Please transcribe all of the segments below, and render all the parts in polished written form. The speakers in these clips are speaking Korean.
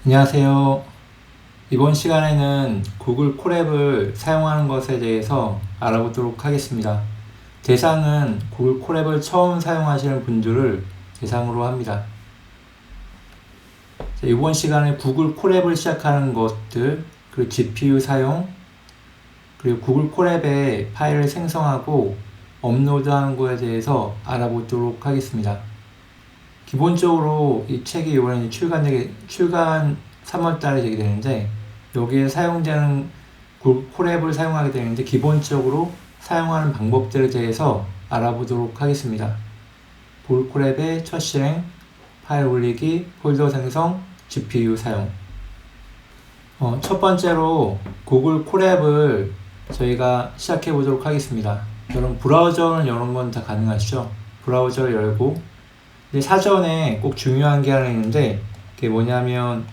안녕하세요. 이번 시간에는 구글 콜앱을 사용하는 것에 대해서 알아보도록 하겠습니다. 대상은 구글 콜앱을 처음 사용하시는 분들을 대상으로 합니다. 이번 시간에 구글 콜앱을 시작하는 것들, 그리고 GPU 사용, 그리고 구글 콜앱에 파일을 생성하고 업로드하는 것에 대해서 알아보도록 하겠습니다. 기본적으로 이 책이 이번에 출간 3월달에 되게 되는데, 여기에 사용되는 구글 콜앱을 사용하게 되는데, 기본적으로 사용하는 방법들에 대해서 알아보도록 하겠습니다. 구글 콜앱의 첫 실행, 파일 올리기, 폴더 생성, GPU 사용. 첫 번째로 구글 콜앱을 저희가 시작해 보도록 하겠습니다. 여러분 브라우저를 여는 건 다 가능하시죠? 브라우저를 열고, 근데 사전에 꼭 중요한 게 하나 있는데, 그게 뭐냐면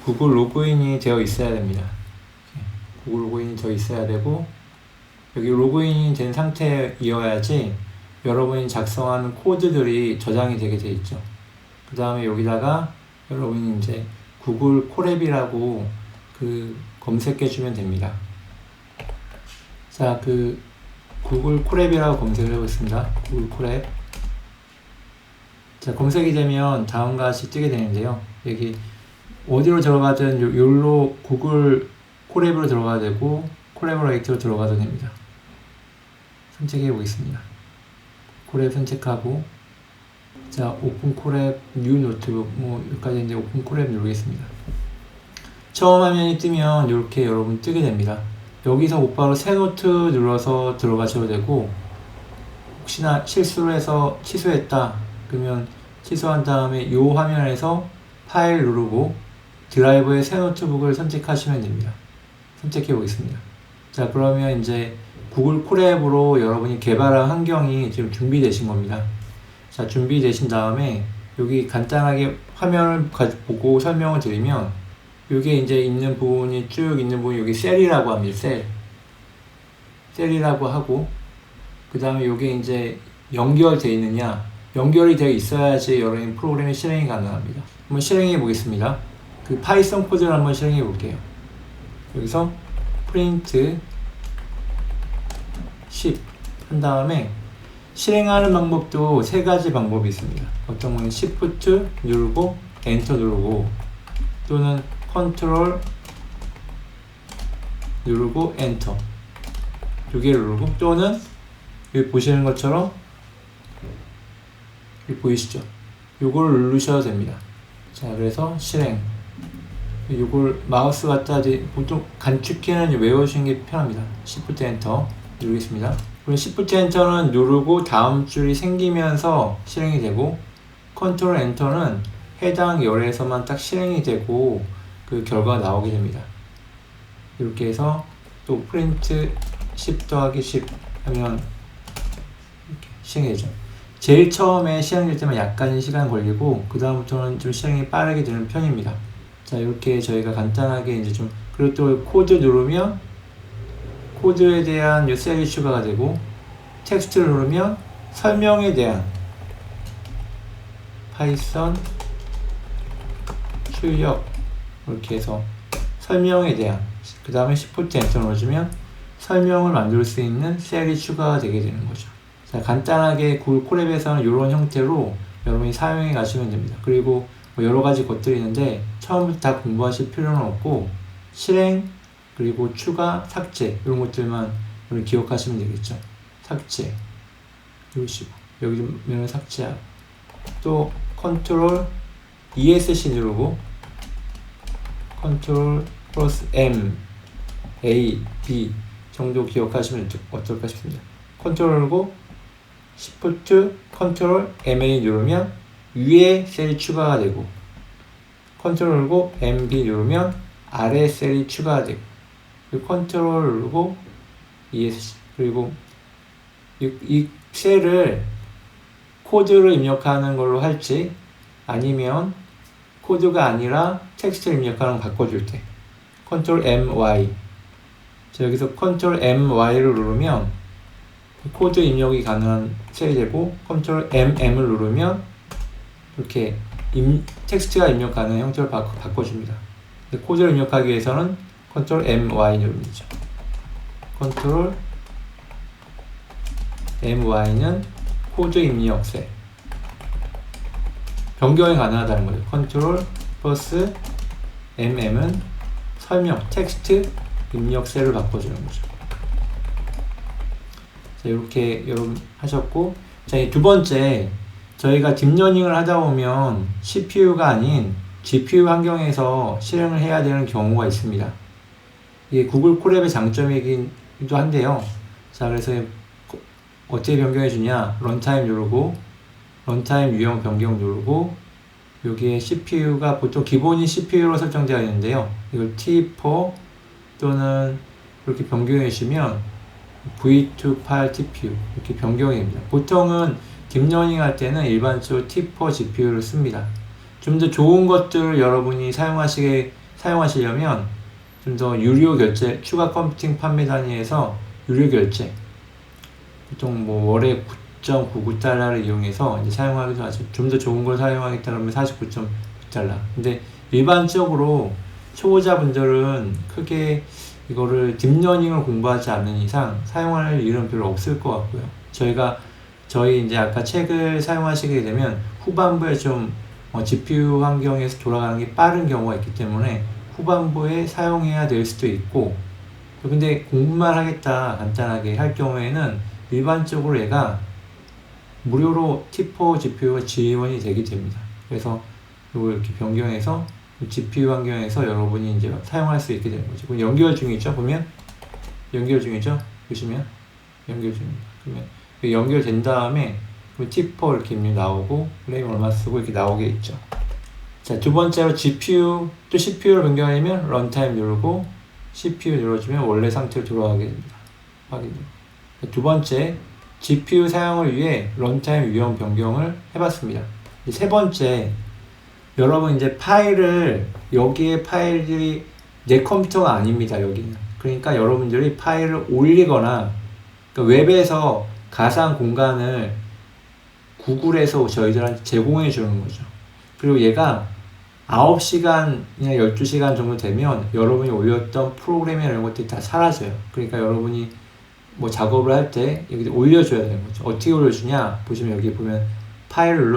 구글 로그인이 되어 있어야 됩니다. 구글 로그인이 되어 있어야 되고, 여기 로그인이 된 상태이어야지 여러분이 작성하는 코드들이 저장이 되게 돼 있죠. 그 다음에 여기다가 여러분이 이제 구글 콜앱이라고 검색해 주면 됩니다. 자, 구글 콜앱이라고 검색을 해보겠습니다. 구글 콜앱. 자, 검색이 되면 다음과 같이 뜨게 되는데요. 여기 어디로 들어가든 여기로 구글 콜앱으로 들어가야 되고, 콜래보레이터로 들어가도 됩니다. 선택해 보겠습니다. 콜앱 선택하고, 자, 오픈 콜앱, 뉴 노트북, 여기까지 이제 오픈 콜앱 누르겠습니다. 처음 화면이 뜨면 이렇게 여러분 뜨게 됩니다. 여기서 곧바로 새 노트 눌러서 들어가셔도 되고, 혹시나 실수를 해서 취소했다 그러면 취소한 다음에 이 화면에서 파일 누르고 드라이브의 새 노트북을 선택하시면 됩니다. 선택해 보겠습니다. 자, 그러면 이제 구글 콜앱으로 여러분이 개발한 환경이 지금 준비되신 겁니다. 자, 준비되신 다음에 여기 간단하게 화면을 보고 설명을 드리면, 여기에 이제 있는 부분이 쭉 있는 부분이 여기 셀이라고 합니다. 셀이라고 하고, 그 다음에 여기 이제 연결되어 있느냐, 연결이 되어 있어야지 여러분 프로그램이 실행이 가능합니다. 한번 실행해 보겠습니다. 파이썬 코드를 한번 실행해 볼게요. 여기서 print 10 한 다음에 실행하는 방법도 세 가지 방법이 있습니다. 어떤 거는 Shift 누르고 Enter 누르고, 또는 Ctrl 누르고 Enter 두 개를 누르고, 또는 여기 보시는 것처럼 여기 보이시죠? 요걸 누르셔도 됩니다. 자, 그래서 실행. 요걸 마우스 갖다 보통 간축키는 외우시는 게 편합니다. Shift Enter 누르겠습니다. 그리고 Shift Enter는 누르고 다음 줄이 생기면서 실행이 되고, Ctrl Enter는 해당 열에서만 딱 실행이 되고 그 결과가 나오게 됩니다. 이렇게 해서 또 print 10 더하기 10 하면 이렇게 실행이 되죠. 제일 처음에 실행될 때만 약간 시간 걸리고, 그 다음부터는 좀 실행이 빠르게 되는 편입니다. 자, 이렇게 저희가 간단하게 이제 그리고 또 코드 누르면 코드에 대한 셀이 추가가 되고, 텍스트를 누르면 설명에 대한 파이썬 출력, 이렇게 해서 설명에 대한, 그 다음에 Shift Enter 눌러주면 설명을 만들 수 있는 셀이 추가가 되게 되는 거죠. 자, 간단하게 구글 콜앱에서는 이런 형태로 여러분이 사용해 가시면 됩니다. 그리고 여러 가지 것들이 있는데 처음부터 다 공부하실 필요는 없고, 실행, 그리고 추가, 삭제 이런 것들만 기억하시면 되겠죠. 삭제 누르시고, 여기 좀 삭제하고, 또 컨트롤 ESC 누르고 컨트롤 플러스 M, A, B 정도 기억하시면 어떨까 싶습니다. 컨트롤 누르고 Shift 컨트롤 MA 누르면 위에 셀이 추가가 되고, 컨트롤 누르고 MB 누르면 아래 셀이 추가가 되고, 그리고 컨트롤 누르고 ESC, 그리고 이 셀을 코드를 입력하는 걸로 할지, 아니면 코드가 아니라 텍스트를 입력하는 걸 바꿔줄 때 컨트롤 MY. 자, 여기서 컨트롤 MY를 누르면 코드 입력이 가능한 셀이 되고, 컨트롤 MM을 누르면 이렇게 텍스트가 입력 가능한 형태로 바꿔줍니다. 코드를 입력하기 위해서는 컨트롤 MY 누릅니다. 컨트롤 MY는 코드 입력세. 변경이 가능하다는 거죠. 컨트롤 플러스 MM은 설명, 텍스트 입력세를 바꿔주는 거죠. 자, 이렇게 여러분 하셨고, 자, 이 두 번째, 저희가 딥러닝을 하다 보면 CPU가 아닌 GPU 환경에서 실행을 해야 되는 경우가 있습니다. 이게 구글 콜앱의 장점이기도 한데요. 자, 그래서 어떻게 변경해 주냐? 런타임 누르고, 런타임 유형 변경 누르고, 여기에 CPU가 보통 기본이 CPU로 설정되어 있는데요. 이걸 T4 또는 이렇게 변경해 주시면 V28 TPU 이렇게 변경이 됩니다. 보통은 딥러닝 할 때는 일반적으로 T4 GPU를 씁니다. 좀 더 좋은 것들을 여러분이 사용하시려면 좀 더 유료 결제, 추가 컴퓨팅 판매 단위에서 유료 결제, 보통 뭐 월에 9.99달러를 이용해서 이제 사용하기도 하죠. 좀 더 좋은 걸 사용하겠다 그러면 49.9달러. 근데 일반적으로 초보자분들은 크게 이거를 딥러닝을 공부하지 않는 이상 사용할 일은 별로 없을 것 같고요. 저희 이제 아까 책을 사용하시게 되면 후반부에 좀 GPU 환경에서 돌아가는 게 빠른 경우가 있기 때문에 후반부에 사용해야 될 수도 있고, 근데 공부만 하겠다 간단하게 할 경우에는 일반적으로 얘가 무료로 T4 GPU가 지원이 되게 됩니다. 그래서 이걸 이렇게 변경해서 GPU 환경에서 여러분이 이제 사용할 수 있게 되는 거죠. 그럼 연결 중이죠. 보면 연결 중이죠. 보시면 연결 중입니다. 그러면 연결된 다음에 T4 이렇게 나오고 램 얼마 쓰고 이렇게 나오게 있죠. 자, 두 번째로 GPU 또 CPU를 변경하려면 런타임 누르고 CPU 눌러주면 원래 상태로 돌아가게 됩니다. 확인. 두 번째, GPU 사용을 위해 런타임 유형 변경을 해봤습니다. 세 번째, 여러분 이제 파일을, 여기에 파일들이 내 컴퓨터가 아닙니다. 여기는. 그러니까 여러분들이 파일을 올리거나, 그러니까 웹에서 가상 공간을 구글에서 저희들한테 제공해 주는 거죠. 그리고 얘가 9시간이나 12시간 정도 되면 여러분이 올렸던 프로그램이나 이런 것들이 다 사라져요. 그러니까 여러분이 뭐 작업을 할 때 여기 올려줘야 되는 거죠. 어떻게 올려주냐? 보시면 여기 보면 파일을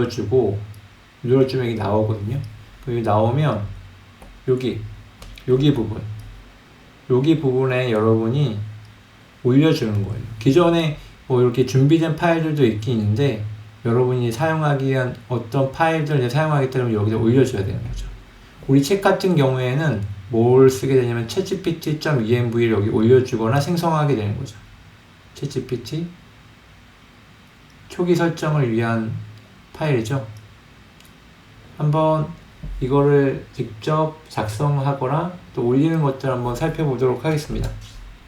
눌러주면 여기 나오거든요. 여기 나오면 여기 부분에 여러분이 올려주는 거예요. 기존에 뭐 이렇게 준비된 파일들도 있긴 있는데 여러분이 사용하기 위한 어떤 파일들을 사용하겠다 면 여기다 올려줘야 되는 거죠. 우리 책 같은 경우에는 뭘 쓰게 되냐면 chatgpt.env를 여기 올려주거나 생성하게 되는 거죠. chatgpt 초기 설정을 위한 파일이죠. 한번 이거를 직접 작성하거나 또 올리는 것들 한번 살펴보도록 하겠습니다.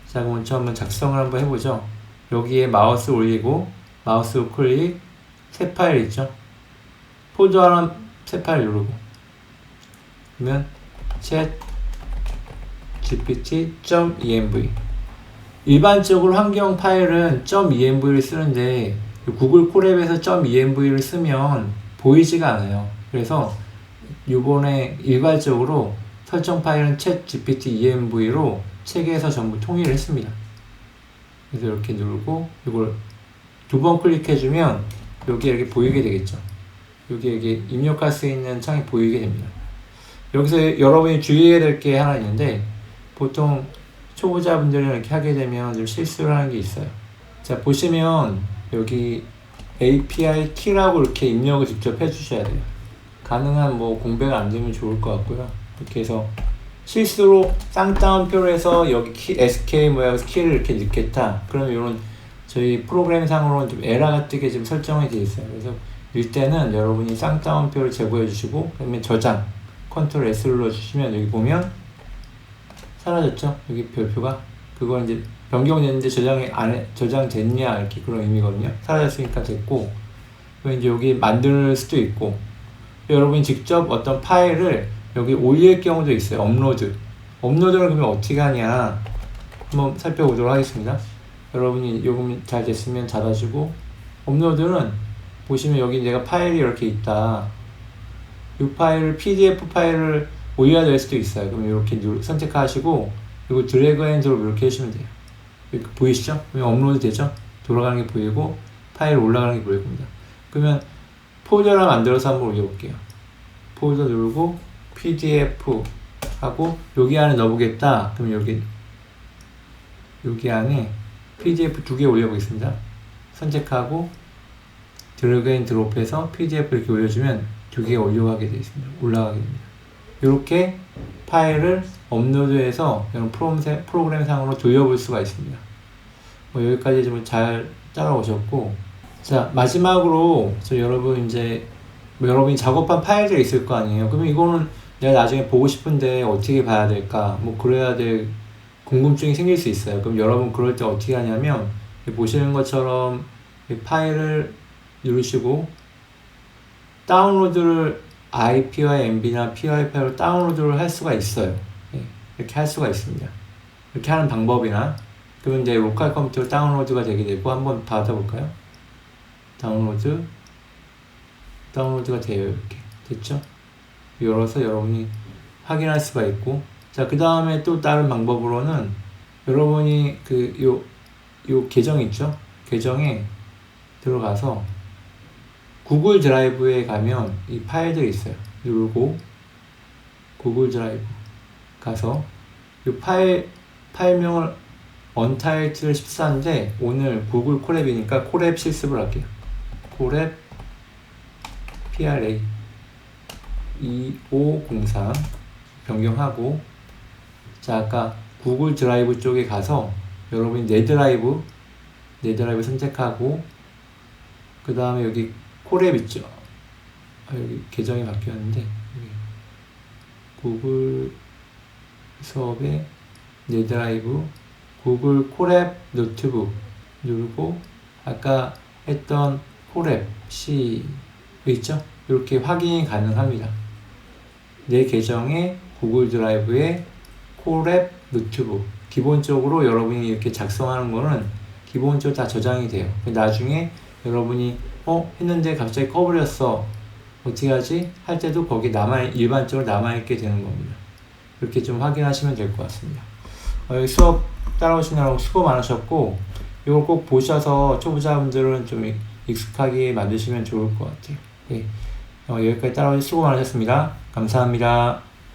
자, 그럼 먼저 한번 작성을 한번 해보죠. 여기에 마우스 올리고 마우스 우클릭, 새 파일 있죠? 폴더 하나 새 파일 누르고 그러면 chatgpt.env 일반적으로 환경 파일은 .env를 쓰는데 구글 콜앱에서 .env를 쓰면 보이지가 않아요. 그래서 이번에 일괄적으로 설정 파일은 chatgpt.env로 책에서 전부 통일을 했습니다. 그래서 이렇게 누르고 이걸 두 번 클릭해주면 여기 이렇게 보이게 되겠죠. 여기 입력할 수 있는 창이 보이게 됩니다. 여기서 여러분이 주의해야 될 게 하나 있는데 보통 초보자분들이 이렇게 하게 되면 좀 실수를 하는 게 있어요. 자, 보시면 여기 API 키라고 이렇게 입력을 직접 해주셔야 돼요. 가능한 뭐 공배가 안 되면 좋을 것 같고요. 이렇게 해서 실수로 쌍따옴표로 해서 여기 키, SK 모양에서 키를 이렇게 넣겠다. 그러면 이런 저희 프로그램 상으로는 좀 에러가 뜨게 좀 설정이 되어 있어요. 그래서 이때는 여러분이 쌍따옴표를 제거해 주시고 그러면 저장 컨트롤 S 눌러 주시면 여기 보면 사라졌죠? 여기 별표가 그거 이제 변경됐는데 저장됐냐 이렇게 그런 의미거든요. 사라졌으니까 됐고 이제 여기 만들 수도 있고 여러분이 직접 어떤 파일을 여기 올릴 경우도 있어요. 업로드를 그러면 어떻게 하냐 한번 살펴보도록 하겠습니다. 여러분이 요금 잘 됐으면 닫아주고 업로드는 보시면 여기 내가 파일이 이렇게 있다. 이 파일을 PDF 파일을 올려야 될 수도 있어요. 그럼 이렇게 선택하시고 그리고 드래그 앤 드롭 이렇게 해주시면 돼요. 이렇게 보이시죠? 그러면 업로드 되죠? 돌아가는 게 보이고 파일 올라가는 게 보일 겁니다. 그러면 폴더를 만들어서 한번 올려볼게요. 폴더 누르고 PDF 하고 여기 안에 넣어보겠다. 그럼 여기 안에 PDF 2개 올려보겠습니다. 선택하고 드래그 앤 드롭해서 PDF 이렇게 올려주면 2개가 올라가게 되어 있습니다. 올라가게 됩니다. 이렇게 파일을 업로드해서 이런 프로그램 상으로 돌려볼 수가 있습니다. 뭐 여기까지 좀 잘 따라오셨고, 자 마지막으로 여러분이 작업한 파일들이 있을 거 아니에요. 그러면 이거는 내가 나중에 보고 싶은데 어떻게 봐야 될까? 뭐 그래야 될 궁금증이 생길 수 있어요. 그럼 여러분 그럴 때 어떻게 하냐면 보시는 것처럼 이 파일을 누르시고 다운로드를 IP와 MB나 PY 파일로 다운로드를 할 수가 있어요. 이렇게 할 수가 있습니다. 이렇게 하는 방법이나 그러면 이제 로컬 컴퓨터로 다운로드가 되게 되고 한번 받아볼까요? 다운로드가 돼요. 이렇게 됐죠? 열어서 여러분이 확인할 수가 있고, 자 그 다음에 또 다른 방법으로는 여러분이 요 계정 있죠? 계정에 들어가서 구글 드라이브에 가면 이 파일들이 있어요. 누르고 구글 드라이브 가서 이 파일명을 언타이틀 14인데 오늘 구글 콜앱이니까 콜앱 실습을 할게요. 콜앱 PRA 2503 변경하고, 자 아까 구글 드라이브 쪽에 가서 여러분이 내 드라이브 선택하고 그 다음에 여기 콜앱 있죠. 여기 계정이 바뀌었는데 구글 수업에 내 드라이브 구글 콜앱 노트북 누르고 아까 했던 콜앱 C 있죠? 이렇게 확인이 가능합니다. 내 계정에 구글 드라이브에 콜앱 노트북 기본적으로 여러분이 이렇게 작성하는 거는 기본적으로 다 저장이 돼요. 나중에 여러분이 했는데 갑자기 꺼버렸어 어떻게 하지? 할 때도 거기 일반적으로 남아있게 되는 겁니다. 이렇게 좀 확인하시면 될 것 같습니다. 여기 수업 따라오시느라고 수고 많으셨고 이걸 꼭 보셔서 초보자분들은 좀 익숙하게 만드시면 좋을 것 같아요. 네. 여기까지 따라오셔서 수고 많으셨습니다. 감사합니다.